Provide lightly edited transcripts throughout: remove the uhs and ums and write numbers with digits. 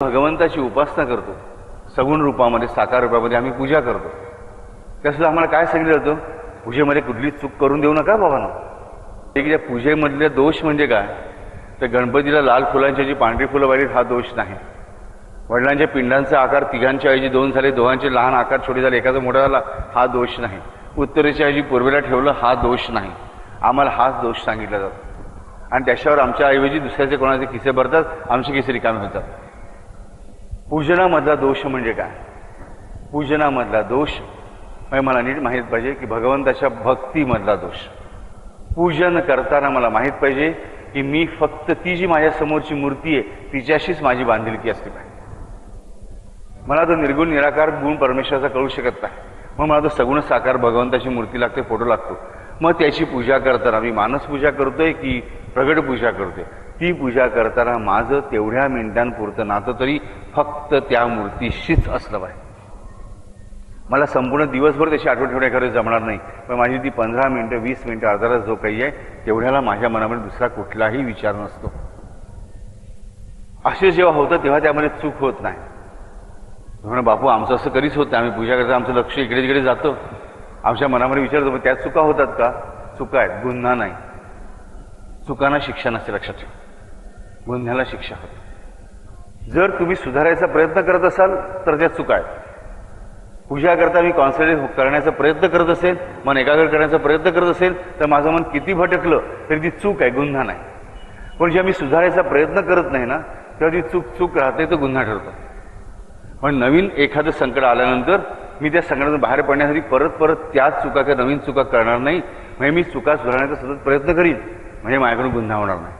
भगवंताची उपासना करतो, सगुण रूपामध्ये साकार रूपामध्ये आम्ही पूजा करतो. त्यासुद्धा आम्हाला काय सांगितलं जातं, पूजेमध्ये कुठली चूक करून देऊ नका बाबांनो. एक त्या पूजेमधले दोष म्हणजे काय, तर गणपतीला लाल फुलांची जी पांढरी फुलं वाहिली हा दोष नाही. वडिलांच्या पिंडांचा आकार तिघांच्या ऐवजी दोन झाले, दोघांचे लहान आकार छोटे झाले, एकाचा मोठा झाला हा दोष नाही. उत्तरेच्या ऐवजी पूर्वेला ठेवलं हा दोष नाही. आम्हाला हाच दोष सांगितला जातो. आणि त्याच्यावर आमच्या ऐवजी दुसऱ्याचे कोणाचे खिसे भरतात, आमचे खिसे रिकामे होतात. पूजनामधला दोष म्हणजे काय, पूजनामधला दोष म्हणजे मला नीट माहीत पाहिजे की भगवंताच्या भक्तीमधला दोष. पूजन करताना मला माहीत पाहिजे की मी फक्त ती जी माझ्या समोरची मूर्ती आहे तिच्याशीच माझी बांधिलकी असली पाहिजे. मला तो निर्गुण निराकार गुण परमेश्वराचा कळू शकत नाही. मग मला तो सगुण साकार भगवंताची मूर्ती लागते, फोटो लागतो. मग त्याची पूजा करताना मी मानस पूजा करतोय की प्रगट पूजा करतोय, ती पूजा करताना माझं तेवढ्या मिनिटांपुरतं नातं तरी फक्त त्या मूर्तीशीच असलं पाहिजे. मला संपूर्ण दिवसभर त्याची आठवण ठेवणे खरं जमणार नाही, पण माझी ती 15 मिनिटं 20 मिनिटं अर्धा तास जो काही आहे तेवढ्याला माझ्या मनामध्ये दुसरा कुठलाही विचार नसतो. असे जेव्हा होतं तेव्हा त्यामध्ये चूक होत नाही. म्हणून बापू आमचं असं कधीच होत नाही, आम्ही पूजा करता आमचं लक्ष इकडे तिकडे जातं, आमच्या मनामध्ये विचारतो. पण त्यात चुका होतात का, चुका आहेत, गुन्हा नाही. चुकांना शिक्षा नसते, लक्षात ठेवा. गुन्ह्याला शिक्षा होते. जर तुम्ही सुधारायचा प्रयत्न करत असाल तर त्या चुका आहेत. पूजा करता मी कॉन्सन्ट्रेट करण्याचा प्रयत्न करत असेल, मन एकाग्र करण्याचा प्रयत्न करत असेल तर माझं मन किती भटकलं तरी ती चूक आहे, गुन्हा नाही. पण जेव्हा मी सुधारायचा प्रयत्न करत नाही ना तेव्हा ती चूक राहते, तो गुन्हा ठरतो. पण नवीन एखादं संकट आल्यानंतर मी त्या संकटातून बाहेर पडण्यासाठी परत त्याच चुका किंवा नवीन चुका करणार नाही. म्हणजे मी चुका सुधारण्याचा सतत प्रयत्न करीन, म्हणजे माझ्याकडून गुन्हा होणार नाही.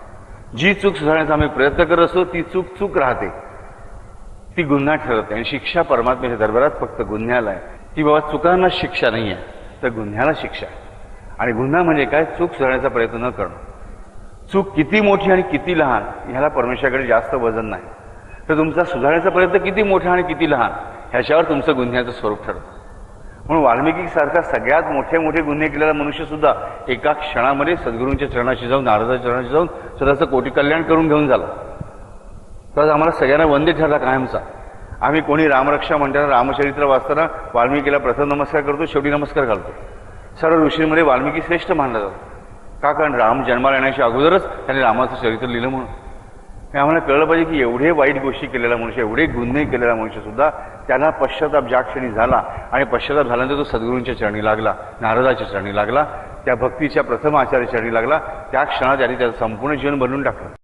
जी चूक सुधारण्याचा आम्ही प्रयत्न करत असतो ती चूक राहते, ती गुन्हा ठरते. आणि शिक्षा परमात्म्याच्या दरबारात फक्त गुन्ह्याला आहे. ती बाबा चुकांना शिक्षा नाही आहे, तर गुन्ह्याला शिक्षा आहे. आणि गुन्हा म्हणजे काय, चूक सुधारण्याचा प्रयत्न न करणं. चूक किती मोठी आणि किती लहान ह्याला परमेश्वराकडे जास्त वजन नाही. तर तुमचा सुधारण्याचा प्रयत्न किती मोठा आणि किती लहान ह्याच्यावर तुमचं गुन्ह्याचं स्वरूप ठरतं. म्हणून वाल्मिकीसारखा सगळ्यात मोठे मोठे गुन्हे केलेला मनुष्य सुद्धा एका क्षणामध्ये सद्गुरूंच्या चरणाशी जाऊन, नारदाच्या चरणाशी जाऊन स्वतःचं कोटी कल्याण करून घेऊन झाला. तर आम्हाला सगळ्यांना वंदे ठरला कायमचा. आम्ही कोणी रामरक्षा म्हणताना, रामचरित्र वाचताना वाल्मिकीला प्रथम नमस्कार करतो, शेवटी नमस्कार घालतो. सर्व ऋषींमध्ये वाल्मिकी श्रेष्ठ मानला जातो. का, कारण राम जन्माला येण्याच्या अगोदरच त्याने रामाचं चरित्र लिहिलं म्हणून. हे आम्हाला कळलं पाहिजे की एवढे वाईट गोष्टी केलेला मनुष्य, एवढे गुन्हे केलेला मनुष्य सुद्धा त्याला पश्चाताप ज्या क्षणी झाला आणि पश्चाताप झाल्यानंतर तो सद्गुरूंच्या चरणी लागला, नारदाच्या चरणी लागला, त्या भक्तीच्या प्रथम आचार्य चरणी लागला, त्या क्षणात त्यांनी त्याचं संपूर्ण जीवन बनवून टाकलं.